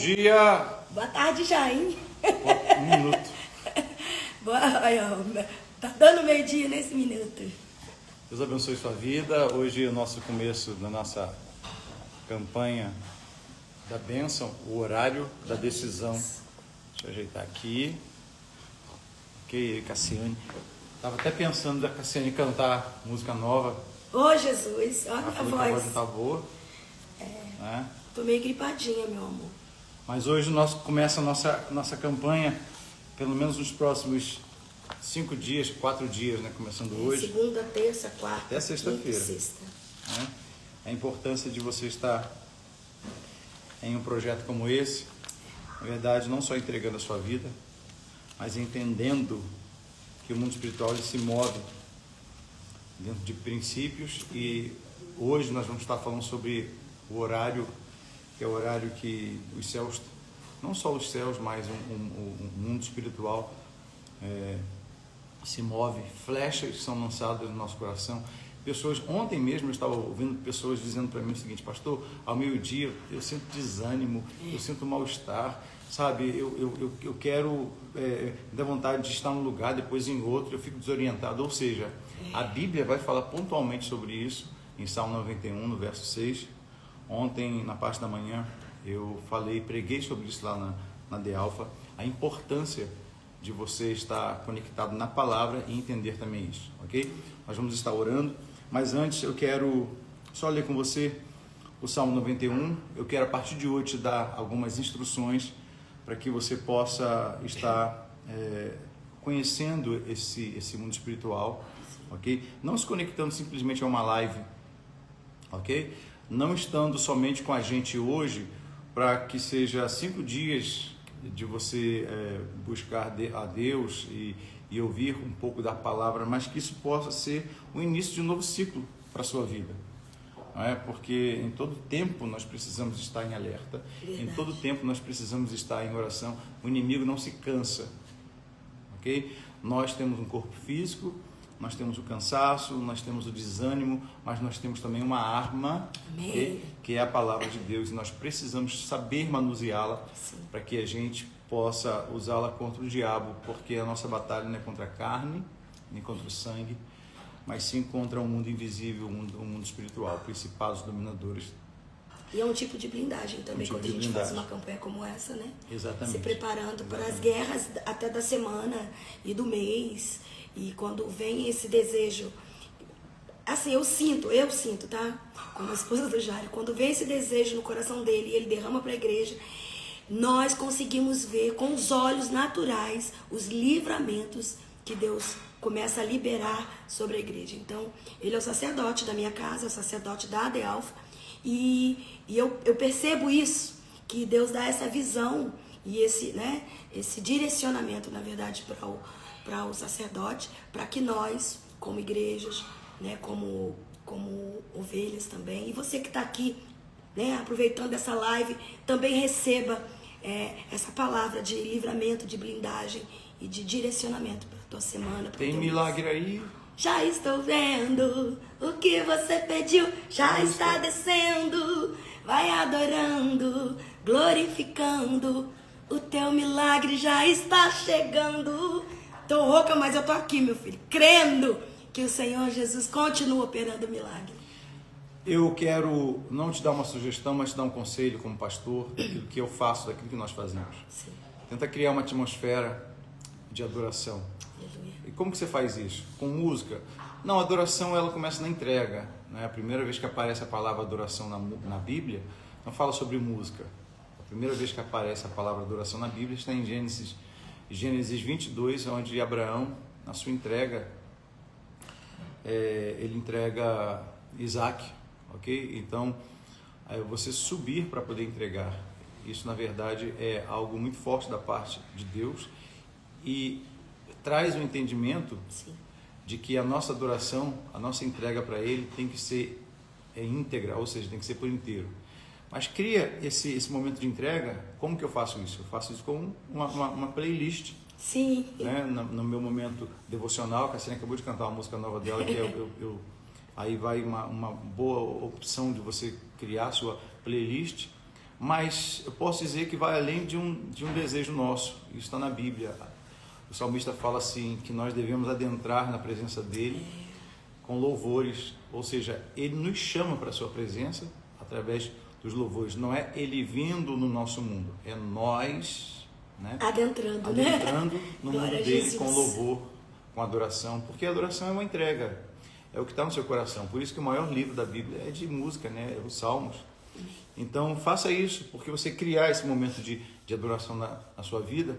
dia! Boa tarde já, hein? Um minuto. Tá dando meio-dia nesse minuto. Deus abençoe sua vida. Hoje é o nosso começo da nossa campanha da bênção, o horário da decisão. Deixa eu ajeitar aqui. Ok, Cassiane. Estava até pensando da Cassiane cantar música nova. Ô, Jesus, olha a A voz. voz não está boa. Né? Tô meio gripadinha, meu amor. Mas hoje começa a nossa campanha, pelo menos nos próximos 5 dias, 4 dias, né? Começando hoje. Segunda, terça, quarta, Até sexta-feira. quinta e sexta. Né? A importância de você estar em um projeto como esse, na verdade, não só entregando a sua vida, mas entendendo que o mundo espiritual ele se move dentro de princípios, e hoje nós vamos estar falando sobre o horário, que é o horário que os céus, não só os céus, mas o mundo espiritual se move, flechas são lançadas no nosso coração. Pessoas, ontem mesmo eu estava ouvindo pessoas dizendo para mim o seguinte: pastor, ao meio-dia eu sinto desânimo, eu sinto mal-estar, sabe, eu quero, dar vontade de estar num lugar, depois em outro, eu fico desorientado. Ou seja, a Bíblia vai falar pontualmente sobre isso, em Salmo 91, no verso 6. Ontem, na parte da manhã, eu preguei sobre isso lá na The Alpha, a importância de você estar conectado na palavra e entender também isso, ok? Nós vamos estar orando, mas antes eu quero só ler com você o Salmo 91. Eu quero a partir de hoje te dar algumas instruções para que você possa estar conhecendo esse mundo espiritual, ok? Não se conectando simplesmente a uma live, ok? Não estando somente com a gente hoje para que seja 5 dias de você buscar a Deus e ouvir um pouco da palavra, mas que isso possa ser o início de um novo ciclo para a sua vida. Não é? Porque em todo tempo nós precisamos estar em alerta, Verdade. Em todo tempo nós precisamos estar em oração. O inimigo não se cansa, ok? Nós temos um corpo físico, nós temos o cansaço, nós temos o desânimo, mas nós temos também uma arma, okay? Que é a palavra de Deus, e nós precisamos saber manuseá-la para que a gente possa usá-la contra o diabo, porque a nossa batalha não é contra a carne, nem contra o sangue, mas sim contra o mundo invisível, o mundo espiritual, principados, dominadores. E é um tipo de blindagem também, quando a gente faz uma campanha como essa, né? Exatamente. Se preparando para as guerras até da semana e do mês. E quando vem esse desejo, assim, eu sinto, tá? Como a esposa do Jairo, quando vem esse desejo no coração dele e ele derrama para a igreja, nós conseguimos ver com os olhos naturais os livramentos que Deus começa a liberar sobre a igreja. Então, ele é o sacerdote da minha casa, é o sacerdote da The Alpha, e eu percebo isso, que Deus dá essa visão e esse direcionamento, na verdade, para o sacerdote, para que nós, como igrejas, né, como ovelhas também, e você que está aqui, né, aproveitando essa live, também receba essa palavra de livramento, de blindagem e de direcionamento para a tua semana. Tem milagre aí? Já estou vendo o que você pediu, já está descendo, vai adorando, glorificando, o teu milagre já está chegando. Tô rouca, mas eu tô aqui, meu filho, crendo que o Senhor Jesus continua operando milagre. Eu quero não te dar uma sugestão, mas te dar um conselho como pastor daquilo que eu faço, daquilo que nós fazemos. Sim. Tenta criar uma atmosfera de adoração. Aleluia. E como que você faz isso? Com música? Não, a adoração ela começa na entrega. Né? A primeira vez que aparece a palavra adoração na Bíblia, não fala sobre música. A primeira vez que aparece a palavra adoração na Bíblia está em Gênesis 22, onde Abraão, na sua entrega, ele entrega Isaac, ok? Então, você subir para poder entregar, isso na verdade é algo muito forte da parte de Deus, e traz o entendimento Sim. de que a nossa adoração, a nossa entrega para Ele tem que ser íntegra, ou seja, tem que ser por inteiro. Mas cria esse momento de entrega. Como que eu faço isso? Eu faço isso com uma playlist. Sim. Né? No meu momento devocional, a Cassiane acabou de cantar uma música nova dela, que aí vai uma boa opção de você criar a sua playlist. mas eu posso dizer que vai além de um desejo nosso. Isso está na Bíblia. O salmista fala assim, que nós devemos adentrar na presença dele com louvores, ou seja, ele nos chama para a sua presença através dos louvores. Não é ele vindo no nosso mundo, é nós, né, adentrando no mundo dele com louvor, com adoração, porque a adoração é uma entrega, é o que está no seu coração. Por isso que o maior livro da Bíblia é de música, né, é os Salmos. Então faça isso, porque você criar esse momento de adoração na sua vida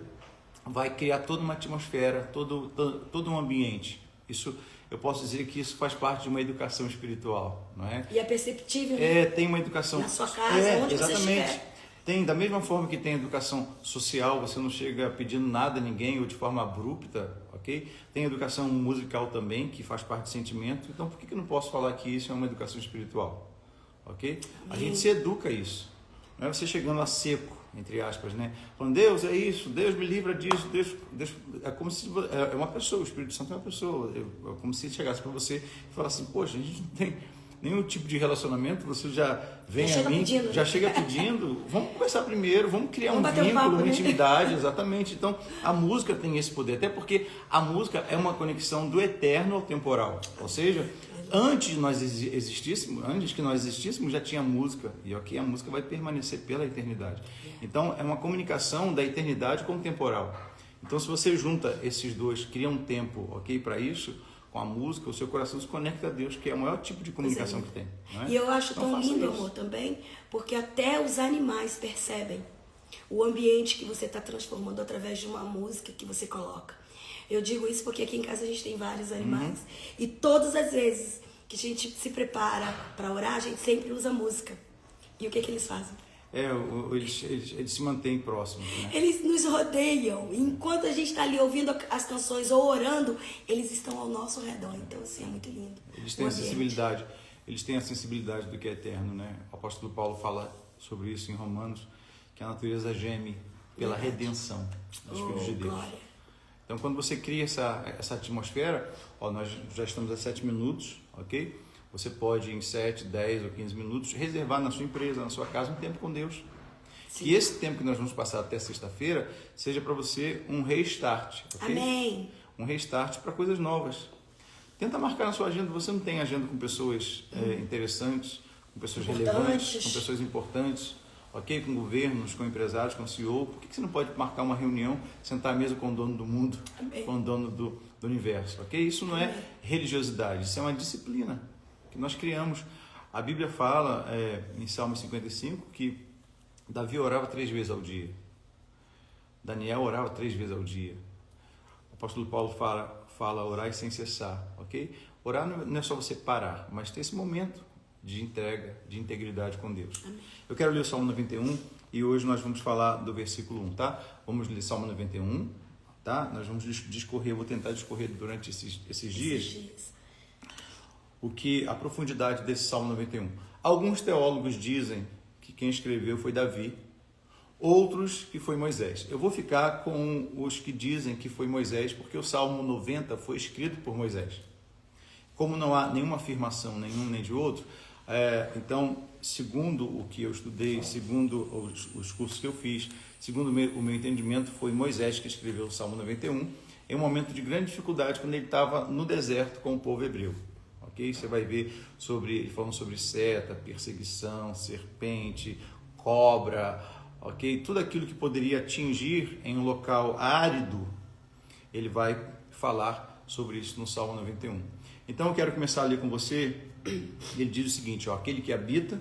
vai criar toda uma atmosfera, todo um ambiente. Isso, eu posso dizer que isso faz parte de uma educação espiritual, não é? E é perceptível, né? Tem uma educação... Na sua casa, onde exatamente. você estiver. Tem, da mesma forma que tem educação social, você não chega pedindo nada a ninguém ou de forma abrupta, ok? Tem educação musical também, que faz parte do sentimento. Então, por que eu não posso falar que isso é uma educação espiritual? Ok? A gente se educa a isso. Não é você chegando a seco, entre aspas, né? Falando, Deus é isso, Deus me livra disso, Deus é como se é uma pessoa, o Espírito Santo é uma pessoa. É como se chegasse para você e falasse assim, poxa, a gente não tem nenhum tipo de relacionamento, você já vem a mim, já chega pedindo, vamos conversar primeiro, vamos criar um vínculo, uma intimidade, exatamente. Então, a música tem esse poder, até porque a música é uma conexão do eterno ao temporal, ou seja, antes que nós existíssemos, já tinha música, e aqui a música vai permanecer pela eternidade. Então, é uma comunicação da eternidade com o temporal. Então, se você junta esses dois, cria um tempo, ok, para isso, com a música, o seu coração se conecta a Deus, que é o maior tipo de comunicação que tem. Não é? E eu acho tão lindo, amor, também, porque até os animais percebem o ambiente que você está transformando através de uma música que você coloca. Eu digo isso porque aqui em casa a gente tem vários animais. E todas as vezes que a gente se prepara para orar, a gente sempre usa música. E o que eles fazem? Eles se mantêm próximos, né? Eles nos rodeiam. Enquanto a gente está ali ouvindo as canções ou orando, eles estão ao nosso redor. Então, assim, é muito lindo. Eles têm a sensibilidade do que é eterno, né? O apóstolo Paulo fala sobre isso em Romanos, que a natureza geme pela redenção dos filhos de Deus. Glória. Então, quando você cria essa atmosfera, nós já estamos a 7 minutos, ok? Você pode, em 7, 10 ou 15 minutos, reservar na sua empresa, na sua casa, um tempo com Deus. Sim. E esse tempo que nós vamos passar até sexta-feira seja para você um restart, ok? Amém. Um restart para coisas novas. Tenta marcar na sua agenda. Você não tem agenda com pessoas interessantes, com pessoas relevantes, com pessoas importantes, ok? Com governos, com empresários, com CEO. Por que você não pode marcar uma reunião, sentar à mesa com o dono do mundo, Amém. Com o dono do universo, ok? Isso não é religiosidade, isso é uma disciplina que nós criamos. A Bíblia fala em Salmo 55 que Davi orava 3 vezes ao dia. Daniel orava 3 vezes ao dia. O apóstolo Paulo fala orar sem cessar, ok? Orar não é só você parar, mas ter esse momento de entrega, de integridade com Deus. Amém. Eu quero ler o Salmo 91 e hoje nós vamos falar do versículo 1, tá? Vamos ler Salmo 91, tá? Nós vamos discorrer, vou tentar discorrer durante esses dias. A profundidade desse Salmo 91. Alguns teólogos dizem que quem escreveu foi Davi, outros que foi Moisés. Eu vou ficar com os que dizem que foi Moisés, porque o Salmo 90 foi escrito por Moisés. Como não há nenhuma afirmação, nenhum nem de outro, então, segundo o que eu estudei, segundo os cursos que eu fiz, segundo o meu entendimento, foi Moisés que escreveu o Salmo 91, em um momento de grande dificuldade, quando ele estava no deserto com o povo hebreu. Okay? Você vai ver ele falando sobre seta, perseguição, serpente, cobra, okay? Tudo aquilo que poderia atingir em um local árido, ele vai falar sobre isso no Salmo 91. Então eu quero começar a ler com você. Ele diz o seguinte, aquele que habita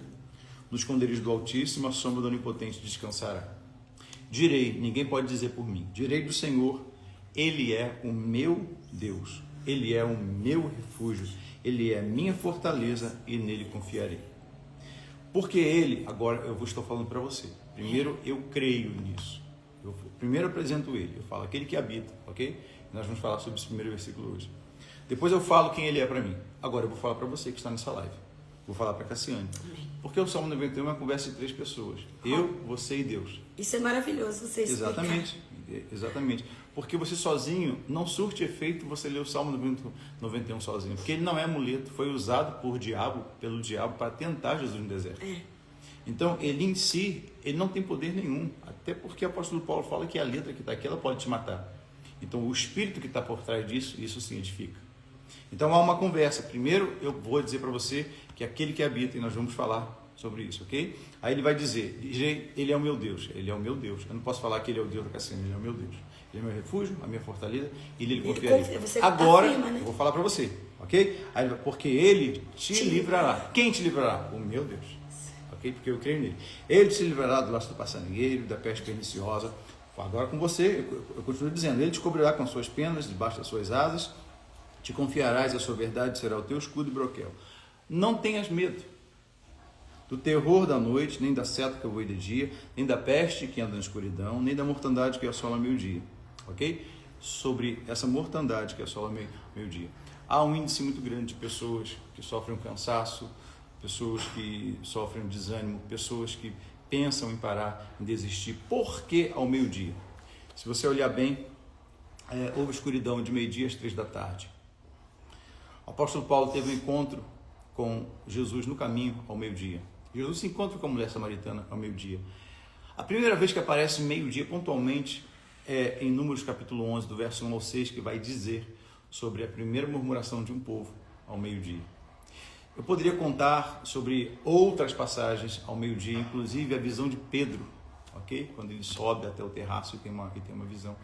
no esconderijo do Altíssimo, a sombra do Onipotente descansará. Direi, ninguém pode dizer por mim, direi do Senhor, Ele é o meu Deus, Ele é o meu refúgio, Ele é minha fortaleza e nele confiarei. Porque Ele, agora eu estou falando para você, primeiro eu creio nisso, primeiro apresento Ele, eu falo aquele que habita, ok? Nós vamos falar sobre esse primeiro versículo hoje. Depois eu falo quem Ele é para mim. Agora eu vou falar para você que está nessa live, vou falar para Cassiane. Amém. Porque o Salmo 91 é uma conversa de 3 pessoas, eu, você e Deus. Isso é maravilhoso, você explicar. Exatamente. Porque você sozinho não surte efeito você ler o Salmo 91 sozinho. Porque ele não é amuleto, foi usado pelo diabo para tentar Jesus no deserto. Então, ele em si, ele não tem poder nenhum, até porque o apóstolo Paulo fala que a letra que está aqui, ela pode te matar. Então, o espírito que está por trás disso, isso sim edifica. Então, há uma conversa. Primeiro, eu vou dizer para você que aquele que habita, e nós vamos falar sobre isso, ok? Aí ele vai dizer, ele é o meu Deus, ele é o meu Deus. Eu não posso falar que ele é o Deus do Cassino, ele é o meu Deus. Ele é meu refúgio, a minha fortaleza, e ele confiarei. Agora, afirma, né? Eu vou falar para você, ok? Aí, porque ele te livrará. Quem te livrará? O meu Deus. Ok? Porque eu creio nele. Ele te livrará do laço do passarinheiro, da peste perniciosa. Agora com você, eu continuo dizendo, ele te cobrirá com suas penas, debaixo das suas asas, te confiarás, a sua verdade será o teu escudo e broquel. Não tenhas medo do terror da noite, nem da seta que voa de dia, nem da peste que anda na escuridão, nem da mortandade que assola meio-dia. Ok? Sobre essa mortandade que assola meio-dia. Há um índice muito grande de pessoas que sofrem um cansaço, pessoas que sofrem um desânimo, pessoas que pensam em parar, em desistir. Por que ao meio-dia? Se você olhar bem, houve escuridão de meio-dia às 3 da tarde. O apóstolo Paulo teve um encontro com Jesus no caminho ao meio-dia. Jesus se encontra com a mulher samaritana ao meio-dia. A primeira vez que aparece meio-dia pontualmente é em Números capítulo 11, do verso 1 ao 6, que vai dizer sobre a primeira murmuração de um povo ao meio-dia. Eu poderia contar sobre outras passagens ao meio-dia, inclusive a visão de Pedro, ok? Quando ele sobe até o terraço e tem uma visão.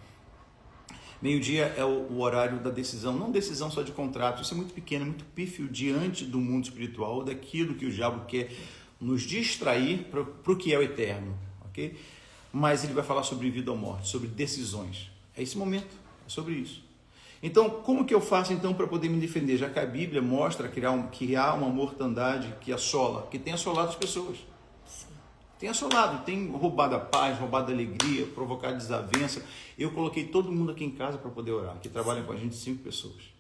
Meio-dia é o horário da decisão, não decisão só de contrato, isso é muito pequeno, é muito pífio diante do mundo espiritual, daquilo que o diabo quer nos distrair para o que é o eterno, ok? Mas ele vai falar sobre vida ou morte, sobre decisões. É esse momento, é sobre isso. Então, como que eu faço então para poder me defender? Já que a Bíblia mostra que há uma mortandade que assola, que tem assolado as pessoas. Tem assolado, tem roubado a paz, roubado a alegria, provocado desavença. Eu coloquei todo mundo aqui em casa para poder orar. Aqui trabalham com a gente 5 pessoas.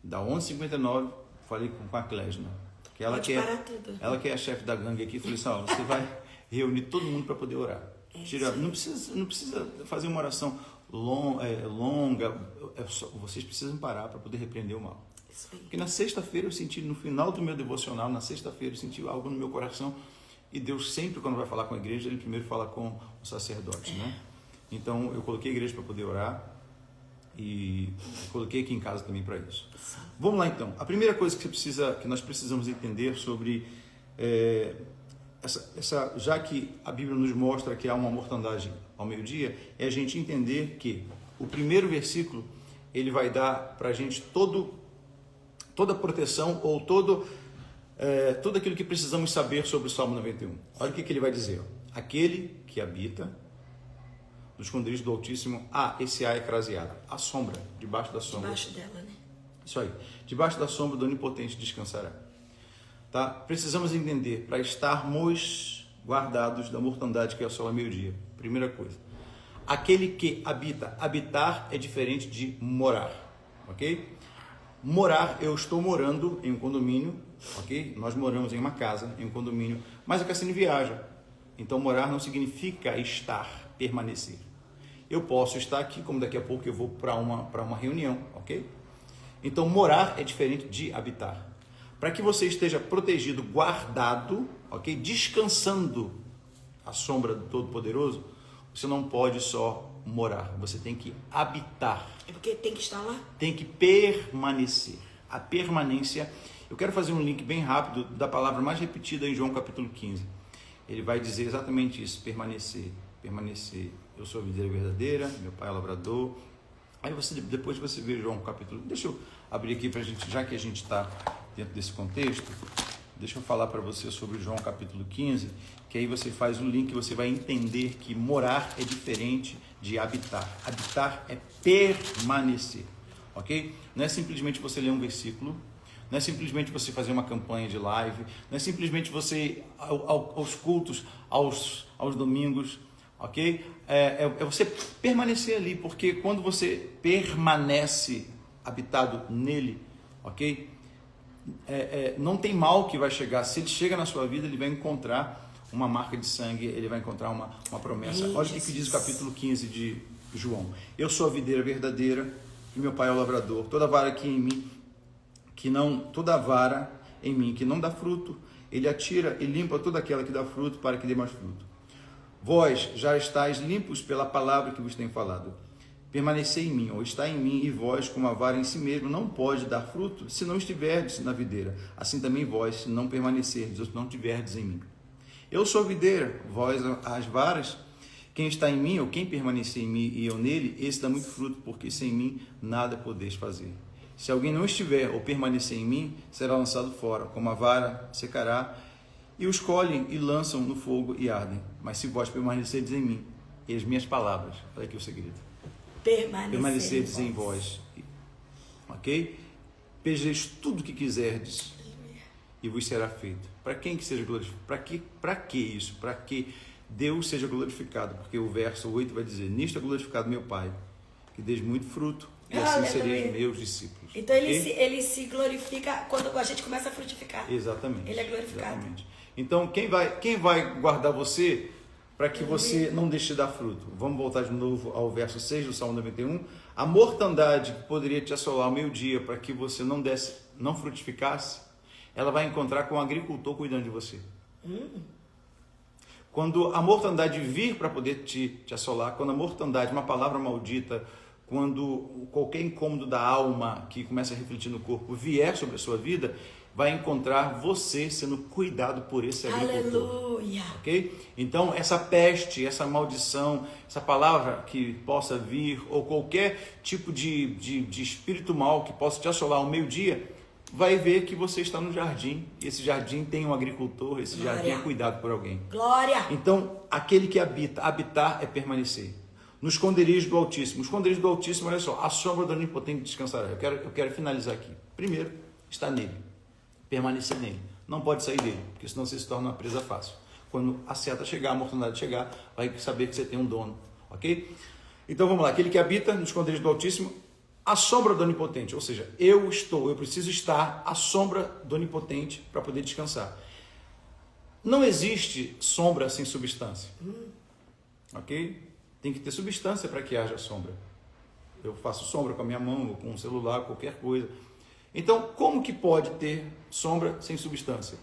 Da 11h59, falei com a Clésina, que ela que é a chefe da gangue aqui. Falei assim, você vai reunir todo mundo para poder orar. Não precisa fazer uma oração longa, vocês precisam parar para poder repreender o mal. Porque na sexta-feira eu senti, no final do meu devocional, na sexta-feira eu senti algo no meu coração. E Deus sempre, quando vai falar com a igreja, ele primeiro fala com o sacerdote, né? Então, eu coloquei a igreja para poder orar e coloquei aqui em casa também para isso. Vamos lá, então. A primeira coisa que nós precisamos entender sobre já que a Bíblia nos mostra que há uma mortandade ao meio-dia, é a gente entender que o primeiro versículo, ele vai dar para a gente toda a proteção ou tudo aquilo que precisamos saber sobre o Salmo 91. Olha o que ele vai dizer. Aquele que habita no esconderijo do Altíssimo, esse é craseado, a sombra, debaixo da sombra. Debaixo dela, né? Isso aí. Debaixo da sombra do Onipotente descansará. Tá? Precisamos entender, para estarmos guardados da mortandade que assola meio-dia. Primeira coisa. Aquele que habita. Habitar é diferente de morar. Ok? Morar, eu estou morando em um condomínio, ok? Nós moramos em uma casa, em um condomínio, mas a Cassini viaja. Então, morar não significa estar, permanecer. Eu posso estar aqui, como daqui a pouco eu vou para uma reunião, ok? Então, morar é diferente de habitar. Para que você esteja protegido, guardado, ok? Descansando à sombra do Todo-Poderoso, você não pode só morar, você tem que habitar. É porque tem que estar lá? Tem que permanecer. A permanência, eu quero fazer um link bem rápido da palavra mais repetida em João capítulo 15. Ele vai dizer exatamente isso, permanecer, permanecer. Eu sou a videira verdadeira, meu pai é o lavrador. Aí depois você vê João capítulo, deixa eu abrir aqui para a gente, já que a gente está dentro desse contexto, deixa eu falar para você sobre João capítulo 15, que aí você faz o link e você vai entender que morar é diferente de habitar. Habitar é permanecer, ok? Não é simplesmente você ler um versículo, não é simplesmente você fazer uma campanha de live, não é simplesmente você aos cultos, aos domingos, ok? É você permanecer ali, porque quando você permanece habitado nele, ok? Não tem mal que vai chegar. Se ele chega na sua vida, ele vai encontrar uma marca de sangue, ele vai encontrar uma promessa. Olha o que diz o capítulo 15 de João. Eu sou a videira verdadeira e meu pai é o lavrador. Toda vara em mim que não dá fruto, ele atira e limpa toda aquela que dá fruto, para que dê mais fruto. Vós já estáis limpos pela palavra que vos tenho falado. Permanecei em mim, ou está em mim, e vós, como a vara em si mesmo, não pode dar fruto, se não estiverdes na videira. Assim também vós, se não permanecerdes, ou se não estiverdes em mim. Eu sou a videira, vós as varas. Quem está em mim, ou quem permanecer em mim e eu nele, esse dá muito fruto, porque sem mim nada podeis fazer. Se alguém não estiver ou permanecer em mim, será lançado fora, como a vara secará, e os colhem e lançam no fogo e ardem. Mas se vós permanecerdes em mim, e as minhas palavras, olha aqui o segredo, permanecerdes em vós, ok? Pedireis tudo o que quiserdes, e vos será feito. Para quem que seja glorificado? Para que isso? Para que Deus seja glorificado, porque o verso 8 vai dizer: nisto é glorificado meu Pai, que deis muito fruto, e assim sereis meus discípulos. Então ele se glorifica quando a gente começa a frutificar. Exatamente. Ele é glorificado. Exatamente. Então quem vai guardar você para que você não deixe de dar fruto? Vamos voltar de novo ao verso 6 do Salmo 91. A mortandade que poderia te assolar ao meio-dia para que você não frutificasse, ela vai encontrar com o agricultor cuidando de você. Quando a mortandade vir para poder te assolar, quando a mortandade, uma palavra maldita, quando qualquer incômodo da alma que começa a refletir no corpo vier sobre a sua vida, vai encontrar você sendo cuidado por esse agricultor. Aleluia! Ok? Então, essa peste, essa maldição, essa palavra que possa vir, ou qualquer tipo de espírito mal que possa te assolar ao meio-dia, vai ver que você está no jardim, e esse jardim tem um agricultor, esse Glória. jardim é cuidado por alguém. Glória! Então, aquele que habita, habitar é permanecer. No esconderijo do Altíssimo. O esconderijo do Altíssimo, olha só, a sombra do Onipotente descansará. Eu quero finalizar aqui. Primeiro, está nele. Permanecer nele. Não pode sair dele, porque senão você se torna uma presa fácil. Quando a seta chegar, a mortandade chegar, vai saber que você tem um dono. Ok? Então, vamos lá. Aquele que habita no esconderijo do Altíssimo, a sombra do Onipotente. Ou seja, eu preciso estar à sombra do Onipotente para poder descansar. Não existe sombra sem substância. Ok? Tem que ter substância para que haja sombra. Eu faço sombra com a minha mão, ou com um celular, qualquer coisa. Então, como que pode ter sombra sem substância?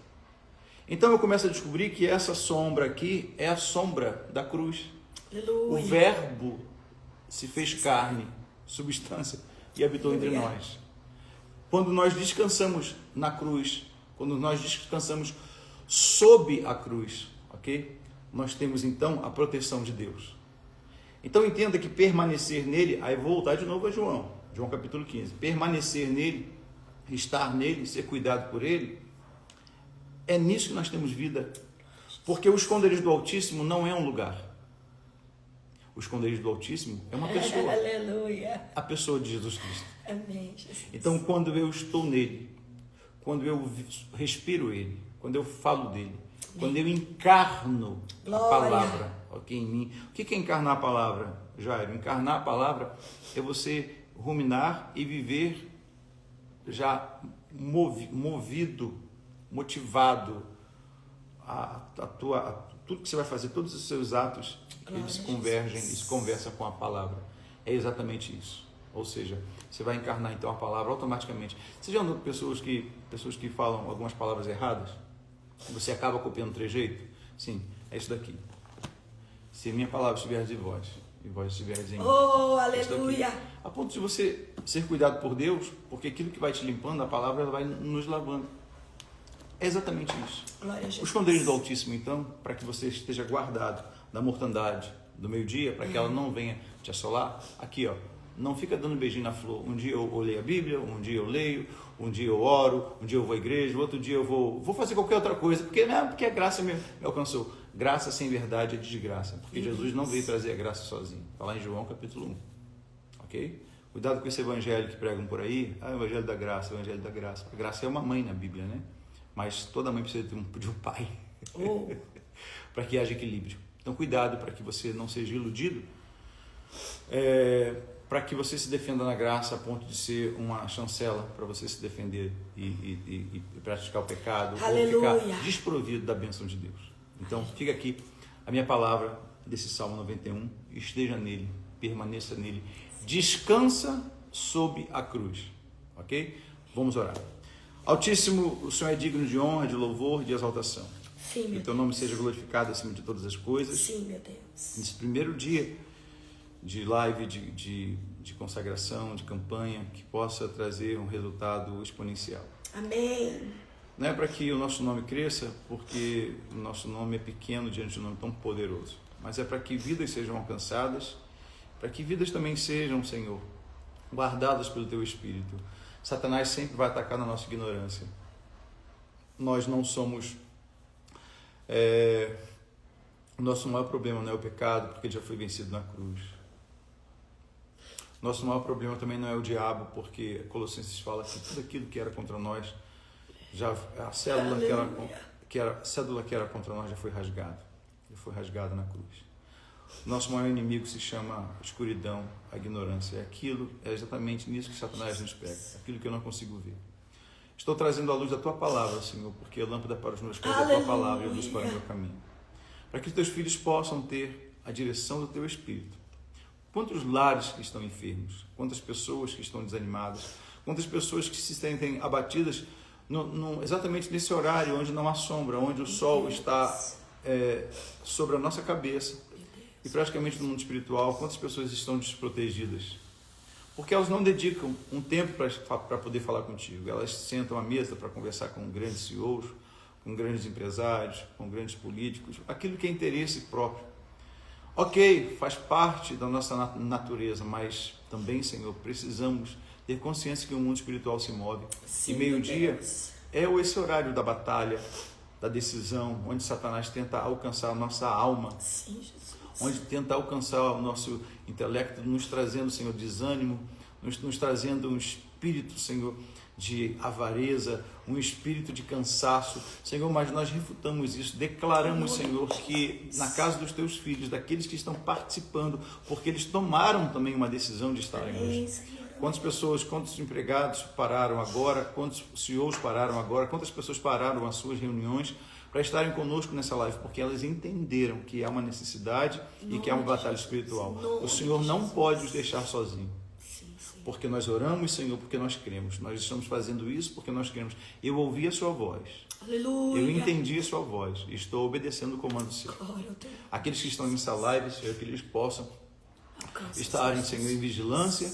Então eu começo a descobrir que essa sombra aqui é a sombra da cruz. Aleluia! O verbo se fez carne, substância, e habitou entre nós. Quando nós descansamos na cruz, quando nós descansamos sob a cruz, ok? Nós temos então a proteção de Deus. Então entenda que permanecer nele, aí vou voltar de novo a João capítulo 15, permanecer nele, estar nele, ser cuidado por ele, é nisso que nós temos vida, porque o esconderijo do Altíssimo não é um lugar, o esconderijo do Altíssimo é uma pessoa. Aleluia! A pessoa de Jesus Cristo. Amém, Jesus. Então quando eu estou nele, quando eu respiro ele, quando eu falo dele, quando eu encarno Glória. a palavra, ok, em mim. O que é encarnar a palavra, Jairo? Encarnar a palavra é você ruminar e viver já movido, motivado, tudo que você vai fazer, todos os seus atos, eles se convergem, eles conversam com a palavra. É exatamente isso. Ou seja, você vai encarnar então a palavra automaticamente. Você já andou com pessoas que falam algumas palavras erradas? Você acaba copiando o trejeito? Sim, é isso daqui. Se minha palavra estiver em vós, e vós estiverdes em mim. Oh, aleluia! A ponto de você ser cuidado por Deus, porque aquilo que vai te limpando, a palavra, ela vai nos lavando. É exatamente isso. Glória a Jesus. O esconderijo do Altíssimo, então, para que você esteja guardado da mortandade do meio-dia, para que ela não venha te assolar, aqui, ó, não fica dando beijinho na flor. Um dia eu leio a Bíblia, um dia eu leio, um dia eu oro, um dia eu vou à igreja, outro dia eu vou fazer qualquer outra coisa, porque a graça me alcançou. Graça sem verdade é desgraça, porque Jesus não veio trazer a graça sozinho. Está lá em João capítulo 1. Ok? Cuidado com esse evangelho que pregam por aí. O evangelho da graça, o evangelho da graça. A graça é uma mãe na Bíblia, né? Mas toda mãe precisa de um pai. Para que haja equilíbrio. Então cuidado para que você não seja iludido, para que você se defenda na graça a ponto de ser uma chancela para você se defender e praticar o pecado. Aleluia. Ou ficar desprovido da bênção de Deus. Então fica aqui a minha palavra desse Salmo 91, esteja nele, permaneça nele, descansa sob a cruz, ok? Vamos orar. Altíssimo, o Senhor é digno de honra, de louvor, de exaltação. Sim, Que meu o teu nome seja glorificado acima de todas as coisas. Sim, meu Deus. Nesse primeiro dia de live, de consagração, de campanha, que possa trazer um resultado exponencial. Amém. Não é para que o nosso nome cresça, porque o nosso nome é pequeno diante de um nome tão poderoso, mas é para que vidas sejam alcançadas, para que vidas também sejam, Senhor, guardadas pelo Teu Espírito. Satanás sempre vai atacar na nossa ignorância. Nós não somos... O nosso maior problema não é o pecado, porque ele já foi vencido na cruz. Nosso maior problema também não é o diabo, porque Colossenses fala que tudo aquilo que era contra nós, a célula que era contra nós já foi rasgada. Já foi rasgada na cruz. Nosso maior inimigo se chama escuridão, a ignorância. É exatamente nisso que Satanás nos pega, aquilo que eu não consigo ver. Estou trazendo a luz da Tua palavra, Senhor, porque a lâmpada para os meus pés é a Tua palavra e a luz para o meu caminho. Para que os Teus filhos possam ter a direção do Teu Espírito. Quantos lares que estão enfermos, quantas pessoas que estão desanimadas, quantas pessoas que se sentem abatidas exatamente nesse horário onde não há sombra, onde o sol está sobre a nossa cabeça e praticamente no mundo espiritual, quantas pessoas estão desprotegidas? Porque elas não dedicam um tempo para poder falar contigo. Elas sentam à mesa para conversar com grandes CEOs, com grandes empresários, com grandes políticos, aquilo que é interesse próprio. Ok, faz parte da nossa natureza, mas também, Senhor, precisamos ter consciência que o mundo espiritual se move. Sim, e meio-dia é esse horário da batalha, da decisão, onde Satanás tenta alcançar a nossa alma. Sim, Jesus. Onde tenta alcançar o nosso intelecto, nos trazendo, Senhor, desânimo, nos trazendo um espírito, Senhor, de avareza, um espírito de cansaço. Senhor, mas nós refutamos isso, declaramos, Senhor, que na casa dos Teus filhos, daqueles que estão participando, porque eles tomaram também uma decisão de estarem hoje. Quantas pessoas, quantos empregados pararam agora, quantos CEOs pararam agora, quantas pessoas pararam as suas reuniões para estarem conosco nessa live, porque elas entenderam que há uma necessidade e que há uma batalha espiritual. O Senhor não pode os deixar sozinhos. Porque nós oramos, Senhor, porque nós cremos. Nós estamos fazendo isso porque nós cremos. Eu ouvi a Sua voz. Aleluia. Eu entendi a Sua voz. E estou obedecendo o comando Seu. Aqueles que estão nessa live, Senhor, que eles possam estarem, Senhor, em vigilância,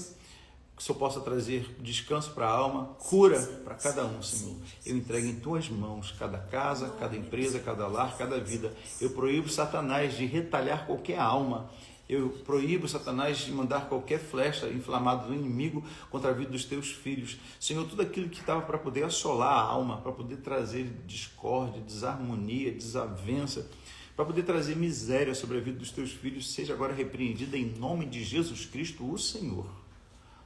que o Senhor possa trazer descanso para a alma, cura para cada um, Senhor. Eu entrego em Tuas mãos cada casa, cada empresa, cada lar, cada vida. Eu proíbo Satanás de retalhar qualquer alma. Eu proíbo Satanás de mandar qualquer flecha inflamada do inimigo contra a vida dos Teus filhos. Senhor, tudo aquilo que estava para poder assolar a alma, para poder trazer discórdia, desarmonia, desavença, para poder trazer miséria sobre a vida dos Teus filhos, seja agora repreendida em nome de Jesus Cristo, o Senhor.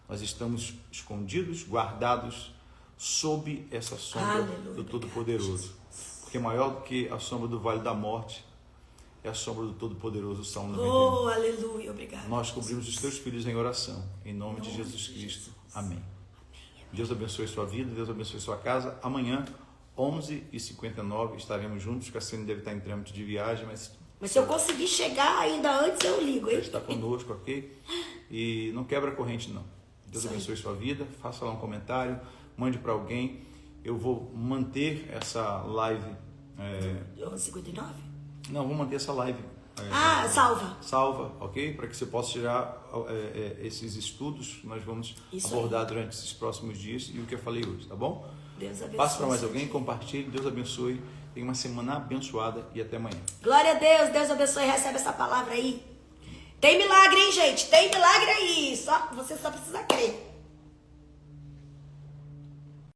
Nós estamos escondidos, guardados sob essa sombra do Todo-Poderoso. Porque maior do que a sombra do vale da morte é a sombra do Todo-Poderoso, Salmo 91. Oh, aleluia, obrigado. Nós cobrimos os Teus filhos em oração, em nome de Jesus Cristo. Amém. Deus abençoe sua vida, Deus abençoe sua casa. Amanhã, 11h59, estaremos juntos. Cassiano deve estar em trâmite de viagem, mas se eu conseguir chegar ainda antes, eu ligo, hein? Ele está conosco, ok? E não quebra a corrente, não. Deus abençoe sua vida. Faça lá um comentário, mande para alguém. Eu vou manter essa live... 11h59? Não, vou manter essa live. Salva. Salva, ok? Para que você possa tirar esses estudos que nós vamos abordar durante esses próximos dias e o que eu falei hoje, tá bom? Deus abençoe. Passe para mais alguém, compartilhe, Deus abençoe. Tenha uma semana abençoada e até amanhã. Glória a Deus, Deus abençoe. Recebe essa palavra aí. Tem milagre, hein, gente? Tem milagre aí. Você só precisa crer.